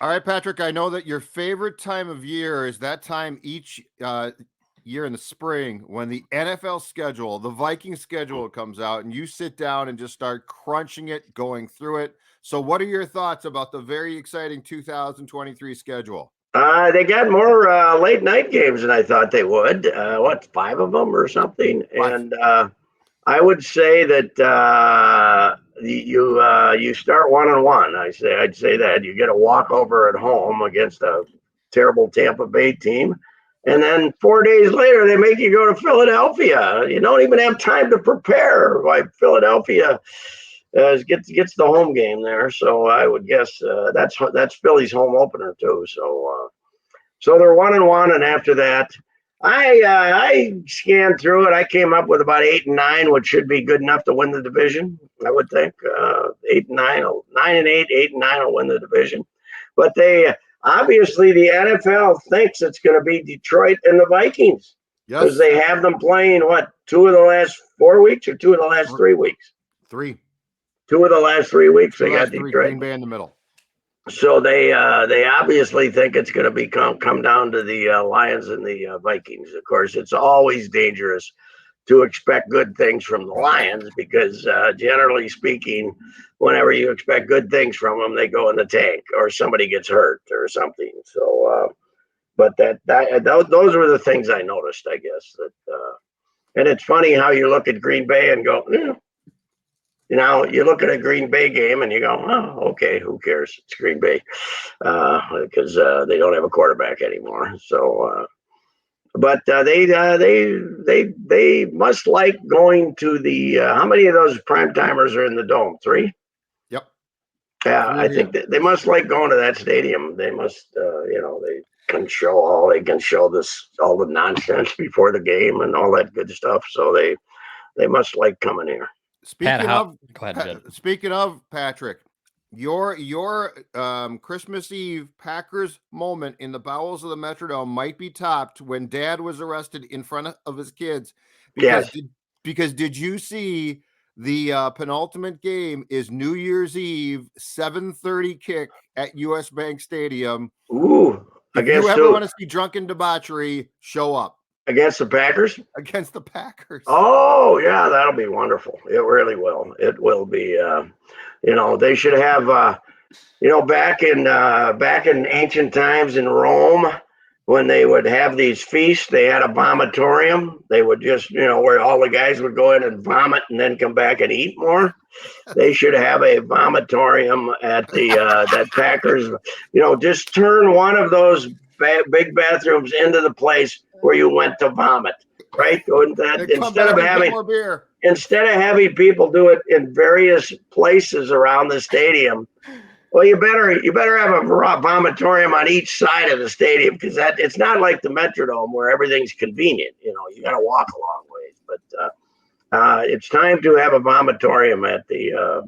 All right, Patrick, I know that your favorite time of year is that time each year in the spring when the NFL schedule, the Viking schedule comes out and you sit down and just start crunching it, going through it. So, what are your thoughts about the very exciting 2023 schedule? They got more late night games than I thought they would. What, five of them or something? Five. And I would say that you start 1-1. I'd say that you get a walkover at home against a terrible Tampa Bay team, and then 4 days later they make you go to Philadelphia. You don't even have time to prepare. Why Philadelphia gets the home game there, so I would guess that's Philly's home opener too. So they're 1-1, and after that, I scanned through it. I came up with about 8-9, which should be good enough to win the division. I would think 8-9, 9-8, 8-9 will win the division. But they obviously the NFL thinks it's going to be Detroit and the Vikings because Yes. they have them playing what 2 of the last 4 weeks or 2 of the last 3 weeks. Three. 2 of the last 3 weeks they got Three, Detroit. Green Bay in the middle. So they obviously think it's going to come down to the Lions and the Vikings. Of course, it's always dangerous to expect good things from the Lions because generally speaking, whenever you expect good things from them, they go in the tank or somebody gets hurt or something. So, but those were the things I noticed, I guess. And it's funny how you look at Green Bay and go, you look at a Green Bay game and you go, oh, okay, who cares? It's Green Bay because they don't have a quarterback anymore. So, but they must like going to the. How many of those prime timers are in the dome? 3. Yep. Yeah, I think they must like going to that stadium. They must, they can show all the nonsense before the game and all that good stuff. So they must like coming here. Speaking of Patrick, your Christmas Eve Packers moment in the bowels of the Metrodome might be topped when Dad was arrested in front of his kids because did you see the penultimate game is New Year's Eve 7:30 kick at US Bank Stadium. Ooh, if you ever want to see drunken debauchery, show up. Against the Packers? Against the Packers. Oh, yeah, that'll be wonderful. It really will. It will be. They should have, back in ancient times in Rome, when they would have these feasts, they had a vomitorium. They would just, where all the guys would go in and vomit and then come back and eat more. They should have a vomitorium at the that Packers. Just turn one of those big bathrooms into the place where you went to vomit, right? Instead of having people do it in various places around the stadium, well, you better have a vomitorium on each side of the stadium because it's not like the Metrodome where everything's convenient. You got to walk a long ways, but it's time to have a vomitorium at the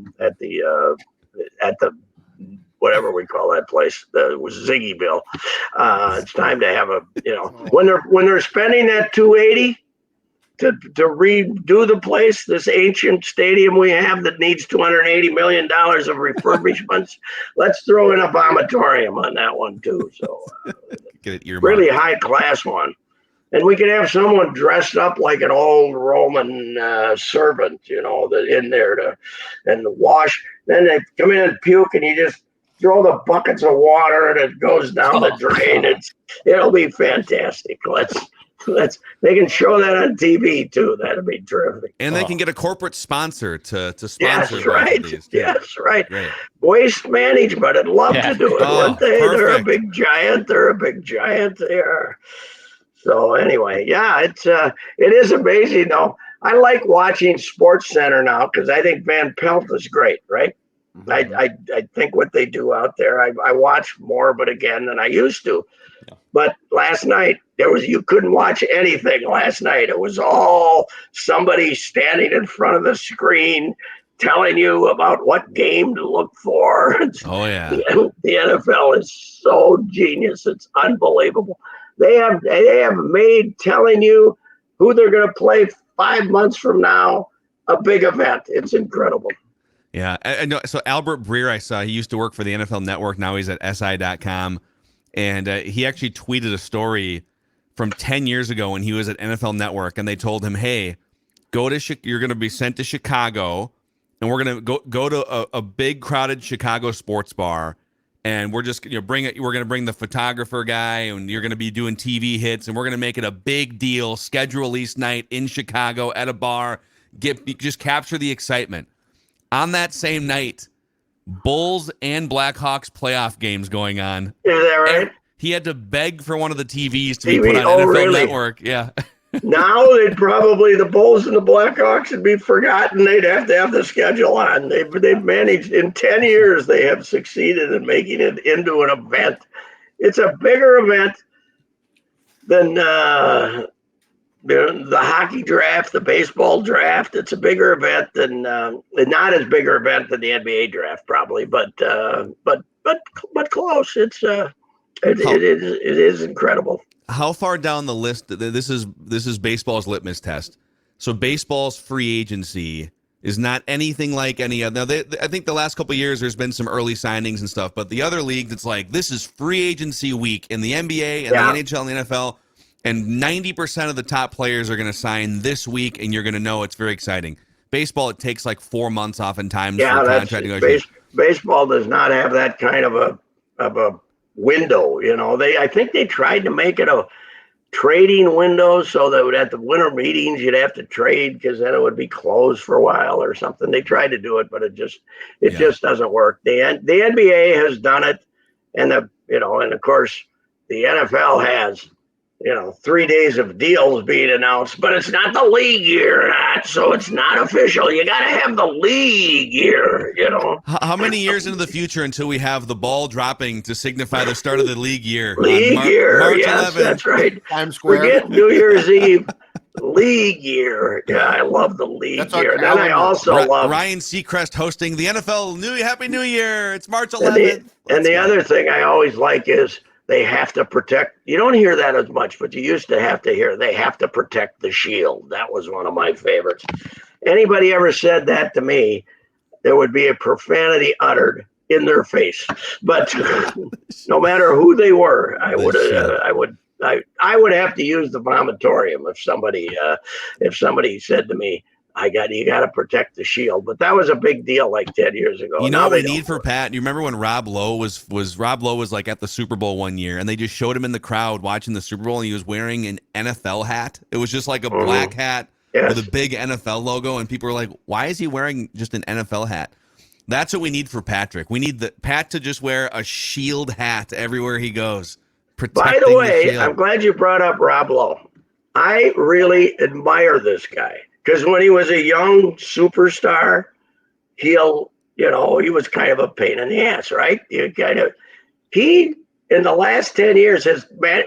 whatever we call that place, was Ziggyville. It's time to have when they're spending that $280 to redo the place, this ancient stadium we have that needs $280 million of refurbishments. Let's throw in a vomitorium on that one too. So get it earmarked. Really high class one. And we could have someone dressed up like an old Roman servant, in there and wash. Then they come in and puke, and you just throw the buckets of water, and it goes down the drain. It'll be fantastic. They can show that on TV too. That'd be terrific. And they can get a corporate sponsor to sponsor. Yes, right. These. Yes, right. Great. Waste Management would love to do it, wouldn't they? Perfect. They're a big giant. They are. So anyway, yeah, it is amazing though. I like watching Sports Center now because I think Van Pelt is great, right? Mm-hmm. I think what they do out there, I watch more, but again than I used to. Yeah. But last night you couldn't watch anything last night. It was all somebody standing in front of the screen telling you about what game to look for. Oh yeah, the NFL is so genius. It's unbelievable. They have made telling you who they're going to play 5 months from now a big event. It's incredible. Yeah. I know. So Albert Breer, I saw, he used to work for the NFL Network. Now he's at SI.com. And he actually tweeted a story from 10 years ago when he was at NFL Network. And they told him, hey, you're going to be sent to Chicago. And we're going to go to a big crowded Chicago sports bar. And we're just, we're going to bring the photographer guy, and you're going to be doing TV hits, and we're going to make it a big deal, schedule release night in Chicago at a bar, just capture the excitement. On that same night, Bulls and Blackhawks playoff games going on. Is that right? And he had to beg for one of the TVs to be put on NFL really? Network. Yeah. Now the Bulls and the Blackhawks would be forgotten. They'd have to have the schedule on. They've managed in 10 years. They have succeeded in making it into an event. It's a bigger event than the hockey draft, the baseball draft. It's a bigger event than not as bigger event than the NBA draft probably, but close. It is incredible. How far down the list? This is baseball's litmus test. So baseball's free agency is not anything like any other. Now, I think the last couple of years there's been some early signings and stuff, but the other leagues, it's like this is free agency week in the NBA and the NHL and the NFL, and 90% of the top players are going to sign this week, and you're going to know it's very exciting. Baseball, it takes like 4 months oftentimes for contract negotiation. Baseball does not have that kind of a window. I think they tried to make it a trading window so that at the winter meetings you'd have to trade because then it would be closed for a while or something. They tried to do it, but it just doesn't work. The NBA has done it, and and of course the NFL has 3 days of deals being announced, but it's not the league year, so it's not official. You got to have the league year, How many years into the future until we have the ball dropping to signify the start of the league year? League year, March yes, 11th. That's right. Times Square. Forget New Year's Eve. League year. Yeah, I love the league year. Then I also love Ryan Seacrest hosting the NFL Happy New Year. It's March 11th. And the other thing I always like is they have to protect. You don't hear that as much, but you used to have to hear they have to protect the shield. That was one of my favorites. Anybody ever said that to me, there would be a profanity uttered in their face. But no matter who they were, I would have to use the vomitorium if somebody said to me, you got to protect the shield. But that was a big deal like 10 years ago. You know what we need for Pat? You remember when Rob Lowe was like at the Super Bowl one year, and they just showed him in the crowd watching the Super Bowl, and he was wearing an NFL hat. It was just like a black hat with a big NFL logo, and people were like, why is he wearing just an NFL hat? That's what we need for Patrick. We need Pat to just wear a shield hat everywhere he goes. By the way, I'm glad you brought up Rob Lowe. I really admire this guy. Because when he was a young superstar, he was kind of a pain in the ass, right? He in the last 10 years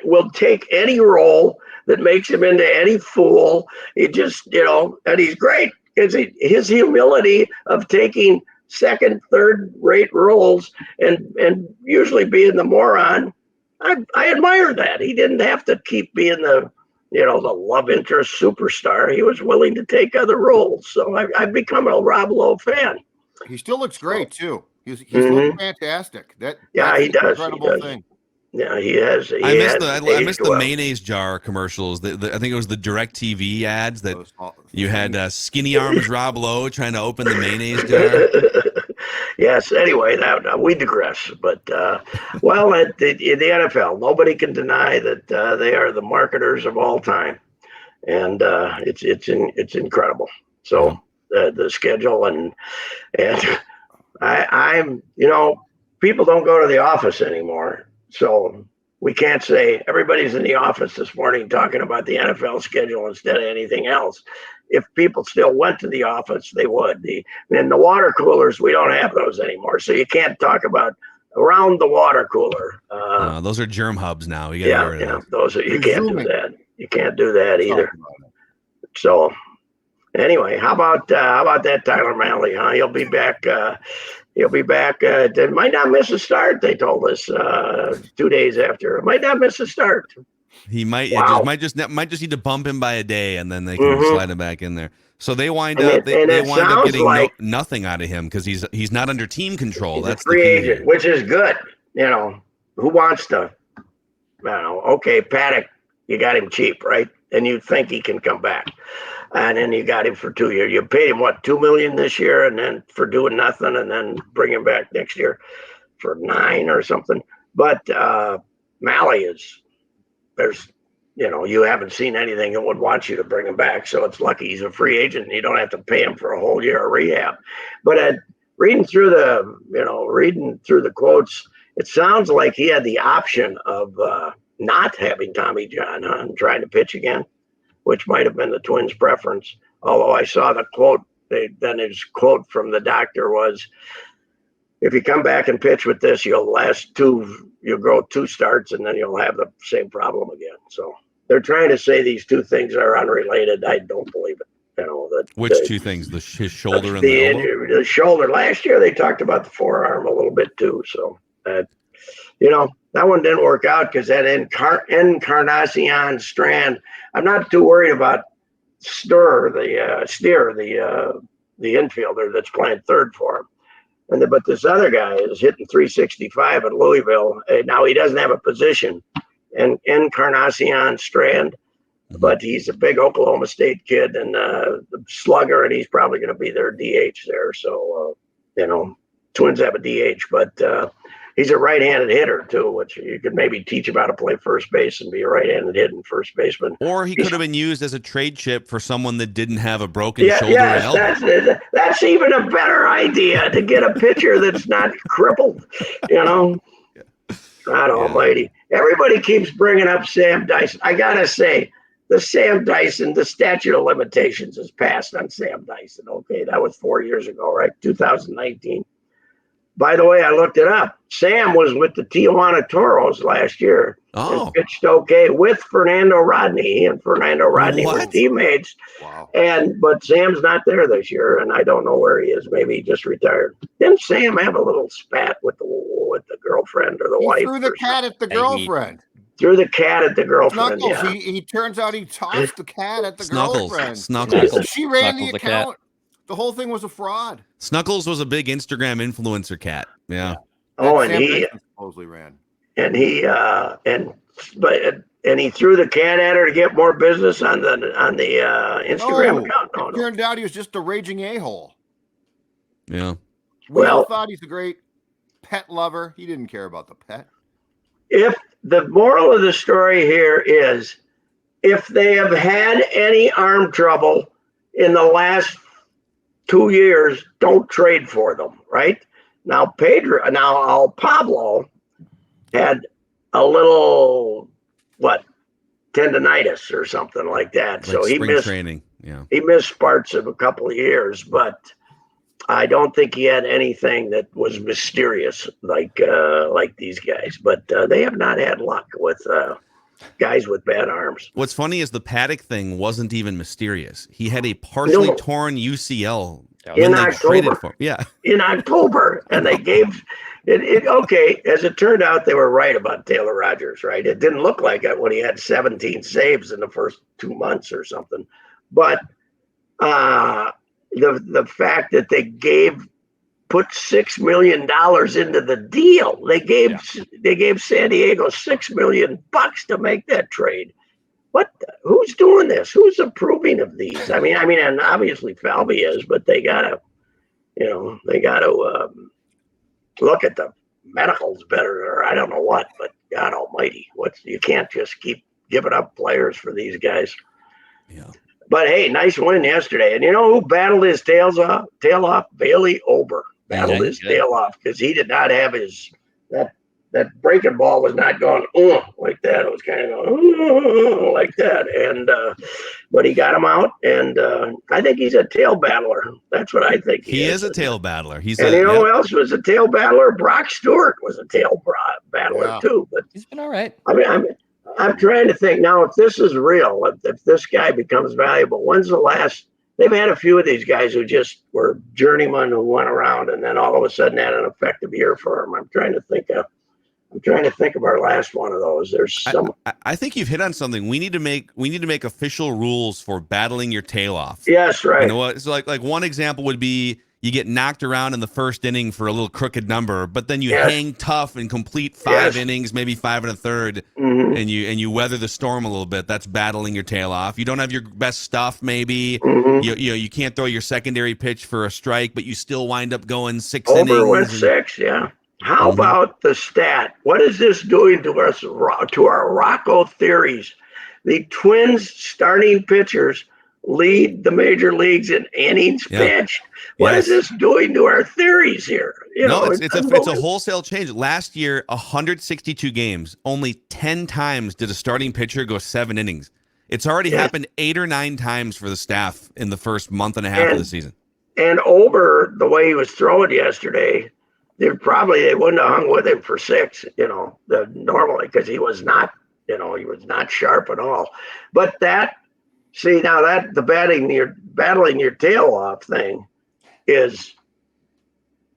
will take any role that makes him into any fool. He just, and he's great. His humility of taking second, third-rate roles and usually being the moron, I admire that. He didn't have to keep being the love interest superstar. He was willing to take other roles. So I've become a Rob Lowe fan. He still looks great too. He's looking fantastic. That's he does. Incredible thing. Yeah, he has. I missed the mayonnaise jar commercials. I think it was the DirecTV ads that you had skinny arms Rob Lowe trying to open the mayonnaise jar. Yes. Anyway, we digress. But well, in the NFL, nobody can deny that they are the marketers of all time, and it's incredible. So the schedule and I'm people don't go to the office anymore, so we can't say everybody's in the office this morning talking about the NFL schedule instead of anything else. If people still went to the office, they would. And the water coolers, we don't have those anymore. So you can't talk about around the water cooler. Those are germ hubs now. You can't do that. You can't do that either. So anyway, how about that Tyler Manley? Huh? He'll be back. They might not miss a start. They told us 2 days after. Might not miss a start. He might Wow. might just need to bump him by a day, and then they can Mhm. slide him back in there. So they wind And up it- and they it wind up sounds getting like- nothing out of him because he's not under team control. He's That's a free the key agent, here. which is good. You know, who wants to? I don't know. Okay, Paddock, you got him cheap, right? And you think he can come back, and then you got him for 2 years. You paid him what, $2 million this year, and then for doing nothing, and then bring him back next year for $9 million or something. But Malley there's, you haven't seen anything that would want you to bring him back. So it's lucky he's a free agent and you don't have to pay him for a whole year of rehab. But reading through the quotes, it sounds like he had the option of not having Tommy John on trying to pitch again, which might have been the Twins' preference. Although I saw the quote, then his quote from the doctor was, if you come back and pitch with this, you'll go 2 starts and then you'll have the same problem again. So they're trying to say these two things are unrelated. I don't believe it. Which two things? His shoulder and the elbow? The shoulder. Last year they talked about the forearm a little bit too. So that one didn't work out because that Encarnacion Strand. I'm not too worried about Steer, the infielder that's playing third for him. But this other guy is hitting 365 at Louisville. Now he doesn't have a position, and Encarnacion Strand, but he's a big Oklahoma State kid and the slugger, and he's probably going to be their DH there. So Twins have a DH, but he's a right-handed hitter too, which you could maybe teach him how to play first base and be a right-handed hitting first baseman. Or he could have been used as a trade chip for someone that didn't have a broken shoulder and elbow. That's even a better idea, to get a pitcher that's not crippled. God almighty. Everybody keeps bringing up Sam Dyson. I got to say, the statute of limitations is passed on Sam Dyson. Okay, that was 4 years ago, right? 2019. By the way, I looked it up. Sam was with the Tijuana Toros last year and pitched okay with Fernando Rodney. He and Fernando Rodney were teammates. Wow. But Sam's not there this year, and I don't know where he is. Maybe he just retired. Didn't Sam have a little spat with the girlfriend or the wife? He threw the cat at the girlfriend. Threw the cat at the girlfriend. Snuggles. Yeah. He turns out he tossed the cat at the Snuggles. girlfriend. Snuggles. She ran Snuggles the account. The whole thing was a fraud. Snuggles was a big Instagram influencer cat. Yeah. Oh, That and Sam he Dyson supposedly ran. and he he threw the cat at her to get more business on the Instagram account. No. Turned out he was just a raging a-hole. Yeah. We all thought he's a great pet lover. He didn't care about the pet. If the moral of the story here is, if they have had any arm trouble in the last 2 years, don't trade for them, right? Now Pablo had a little tendonitis or something like that. So he missed training. Yeah. He missed parts of a couple of years, but I don't think he had anything that was mysterious like these guys. But they have not had luck with guys with bad arms. What's funny is the Paddock thing wasn't even mysterious. He had a partially torn UCL in October. In October, and they gave it. Okay, as it turned out, they were right about Taylor Rogers. Right, it didn't look like it when he had 17 saves in the first 2 months or something. But the fact that they put $6 million into the deal. They gave San Diego $6 million to make that trade. Who's doing this? Who's approving of these? I mean, and obviously Falvey is, but they gotta look at the medicals better, or I don't know what. But God Almighty, you can't just keep giving up players for these guys. Yeah. But hey, nice win yesterday. And you know who battled his tail off? Bailey Ober battled his tail off because he did not have that breaking ball was not going like that. It was kind of going like that. And but he got him out, and I think he's a tail battler. That's what I think he is. A tail battler. Who else was a tail battler? Brock Stewart was a tail battler too. But he's been all right. I'm trying to think now, if this is real, if this guy becomes valuable, when's the last? They've had a few of these guys who just were journeymen who went around and then all of a sudden had an effective year for them. I'm trying to think of I'm trying to think of our last one of those. There's some. I think you've hit on something. We need to make official rules for battling your tail off. Yes, right. You know what? So like one example would be you get knocked around in the first inning for a little crooked number, but then you hang tough and complete 5 innings, maybe 5 1/3, and you weather the storm a little bit. That's battling your tail off. You don't have your best stuff, maybe. You can't throw your secondary pitch for a strike, but you still wind up going 6 innings. Over with 6, yeah. How about the stat? What is this doing to us, to our Rocco theories? The Twins starting pitchers lead the major leagues in innings pitched. What is this doing to our theories here? It's a wholesale change. Last year, 162 games, only 10 times did a starting pitcher go 7 innings. It's already happened 8 or 9 times for the staff in the first month and a half of the season. And over the way he was throwing yesterday, they wouldn't have hung with him for 6, normally, because he was not sharp at all. But the battling your tail off thing is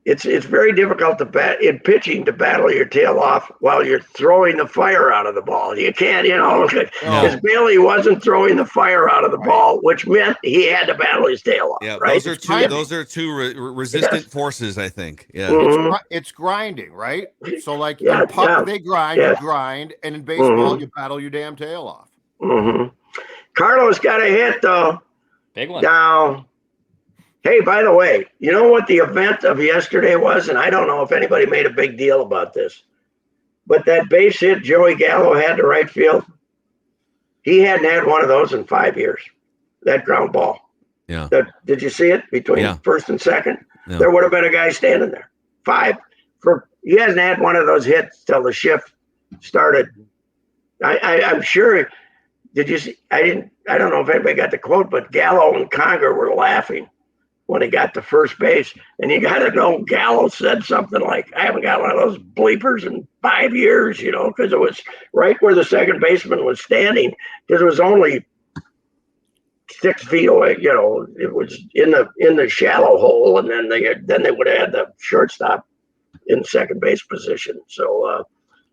it's very difficult in pitching to battle your tail off while you're throwing the fire out of the ball. You can't, because Bailey wasn't throwing the fire out of the ball, which meant he had to battle his tail off. Yeah, right? Those are two resistant forces, I think. Yeah, it's grinding, right? So like in puck, they grind, you grind, and in baseball, you battle your damn tail off. Carlos got a hit though. Big one. Now, hey, by the way, you know what the event of yesterday was? And I don't know if anybody made a big deal about this, but that base hit Joey Gallo had to right field, he hadn't had one of those in 5 years. That ground ball. Yeah. Did you see it between first and second? Yeah. There would have been a guy standing there. He hasn't had one of those hits till the shift started. I'm sure. Did you see? I don't know if anybody got the quote, but Gallo and Conger were laughing when he got to first base. And you got to know Gallo said something like, I haven't got one of those bleepers in 5 years, because it was right where the second baseman was standing, because it was only 6 feet away. It was in the shallow hole, and then they would have had the shortstop in second base position. So,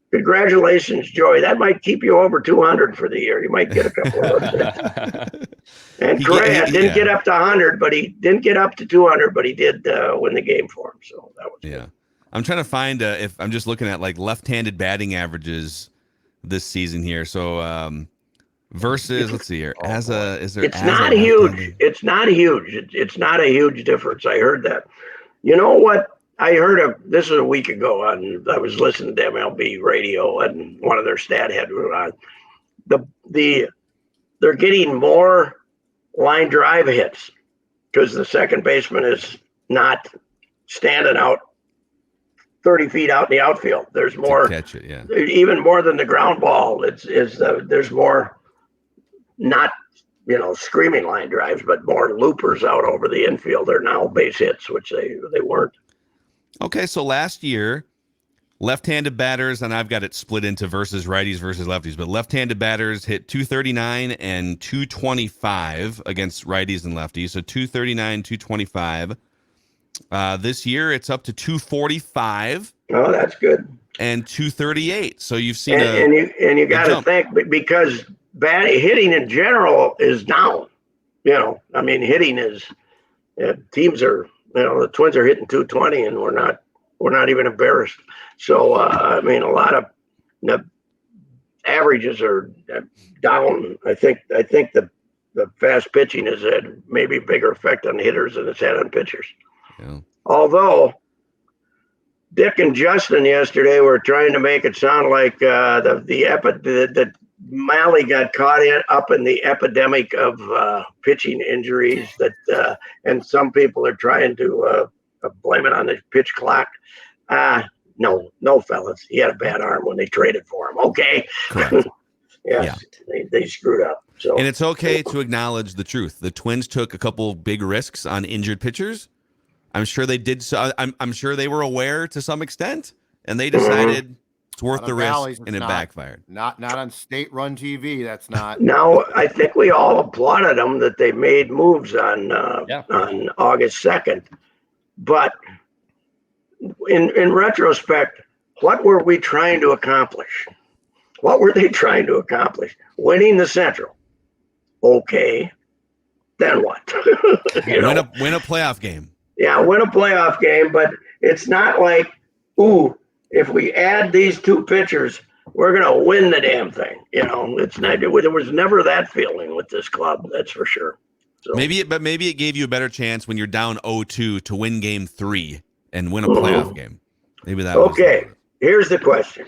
congratulations, Joey. That might keep you over 200 for the year. You might get a couple of those. And Correa didn't get up to 100, but he didn't get up to 200, but he did win the game for him. So that was good. I'm trying to find if I'm just looking at like left-handed batting averages this season here. So versus, let's see here. It's not huge. It's not huge. It's not a huge difference. I heard that. You know what? I heard this was a week ago, and I was listening to MLB radio, and one of their stat heads was on. They're getting more line drive hits because the second baseman is not standing out 30 feet out in the outfield. There's more, catch it, even more than the ground ball. There's more not screaming line drives, but more loopers out over the infield. They're now base hits, which they weren't. Okay, so last year, left-handed batters, and I've got it split into versus righties versus lefties, but left-handed batters hit 239 and 225 against righties and lefties. So 239, 225. This year, it's up to 245. Oh, that's good. And 238. So you've seen and you got to think, because hitting in general is down. Hitting is teams are. The Twins are hitting 220, and we're not even embarrassed. So a lot of the averages are down. I think the fast pitching has had maybe a bigger effect on hitters than it's had on pitchers. Yeah. Although Dick and Justin yesterday were trying to make it sound like the Malley got caught up in the epidemic of pitching injuries and some people are trying to blame it on the pitch clock. No, fellas, he had a bad arm when they traded for him. Okay. Yes, they screwed up. So, and it's okay to acknowledge the truth. The Twins took a couple big risks on injured pitchers. I'm sure they did. So I'm sure they were aware to some extent, and they decided it's worth the risk, and it backfired. Not on state-run TV. That's not. Now, I think we all applauded them that they made moves on August 2nd. But in retrospect, what were we trying to accomplish? What were they trying to accomplish? Winning the Central. Okay. Then what? Win a playoff game. Yeah, win a playoff game, but it's not like, ooh, if we add these two pitchers, we're going to win the damn thing. It's not. There was never that feeling with this club. That's for sure. So, maybe it gave you a better chance when you're down 0-2 to win game 3 and win a playoff game. Maybe that. Okay, here's the question.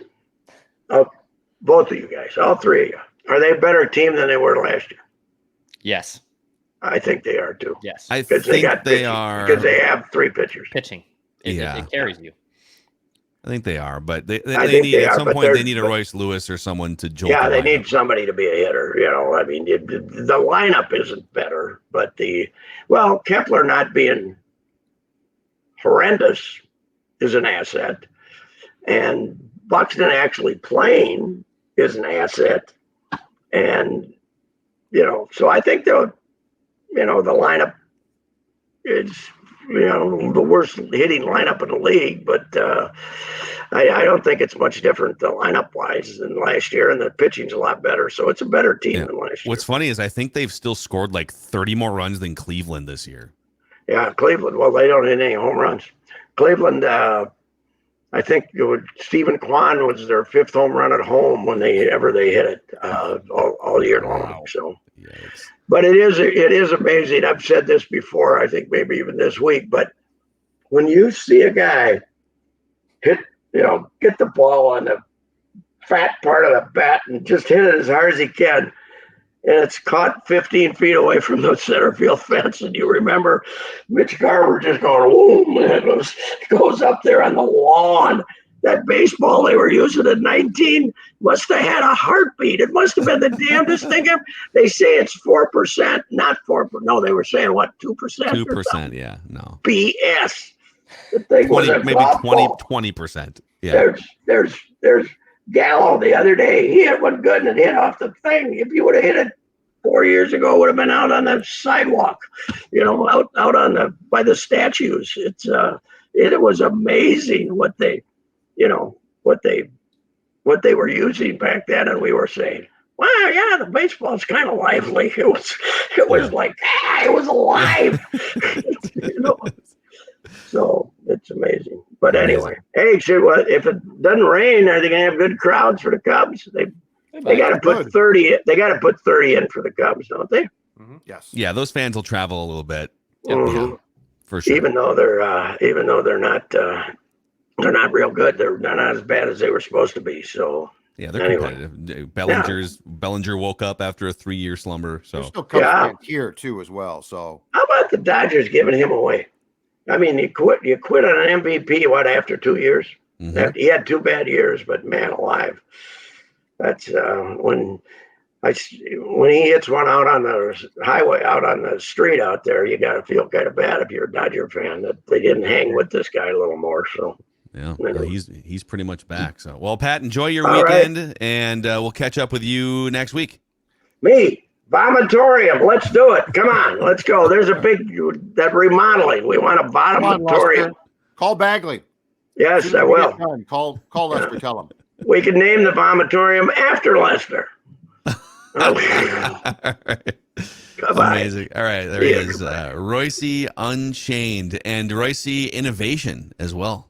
Both of you guys, all three of you, are they a better team than they were last year? Yes. I think they are too. Yes. I think they are. Because they have three pitchers. Pitching. It carries you. I think they are, but they need at some point they need a Royce Lewis or someone to jolt. Yeah, they need somebody to be a hitter. I mean, the lineup isn't better, but Kepler not being horrendous is an asset, and Buxton actually playing is an asset, and so I think the lineup is the worst hitting lineup in the league, but I don't think it's much different the lineup wise than last year, and the pitching's a lot better, so it's a better team than last year. What's funny is I think they've still scored like 30 more runs than Cleveland this year. Yeah, Cleveland. Well, they don't hit any home runs. Cleveland, I think Stephen Kwan was their 5th home run at home when they hit it all year long. Wow. So, Yikes. But it is amazing. I've said this before, I think maybe even this week, but when you see a guy get the ball on the fat part of the bat and just hit it as hard as he can, and it's caught 15 feet away from the center field fence, and you remember Mitch Garver just going, boom, and it goes up there on the lawn. That baseball they were using at 19 must have had a heartbeat. It must have been the damnedest thing ever. They say it's 4%, not 4%. No, they were saying, what, 2%? 2%, yeah, no. BS. The thing 20, was maybe 20%. Yeah. There's Gallo the other day. He hit one good and it hit off the thing. If you would have hit it 4 years ago, it would have been out on the sidewalk, out on by the statues. It was amazing what they were using back then, and we were saying, "Wow, yeah, the baseball's kind of lively." It was like it was alive, So it's amazing. But anyway, hey, if it doesn't rain, are they gonna have good crowds for the Cubs? They got to put 30. They got to put 30 in for the Cubs, don't they? Mm-hmm. Yes. Yeah, those fans will travel a little bit. Mm-hmm. Yeah, for sure. Even though they're not real good. They're not as bad as they were supposed to be. So yeah, they're competitive. Bellinger woke up after a 3-year slumber. So there's still Cubs fans here too as well. So how about the Dodgers giving him away? I mean, you quit on an MVP after 2 years. Mm-hmm. He had 2 bad years, but man alive, that's when he hits one out on the highway, out on the street out there, you got to feel kind of bad if you're a Dodger fan that they didn't hang with this guy a little more. So. Yeah, well, he's pretty much back. So, well, Pat, enjoy your All weekend, right. and we'll catch up with you next week. Me, vomitorium. Let's do it. Come on, let's go. There's that remodeling. We want a vomitorium. Call Bagley. Yes, I will. Call Lester. Tell him. We can name the vomitorium after Lester. All right. Bye-bye. Amazing. All right, there he is. Royce Unchained and Royce Innovation as well.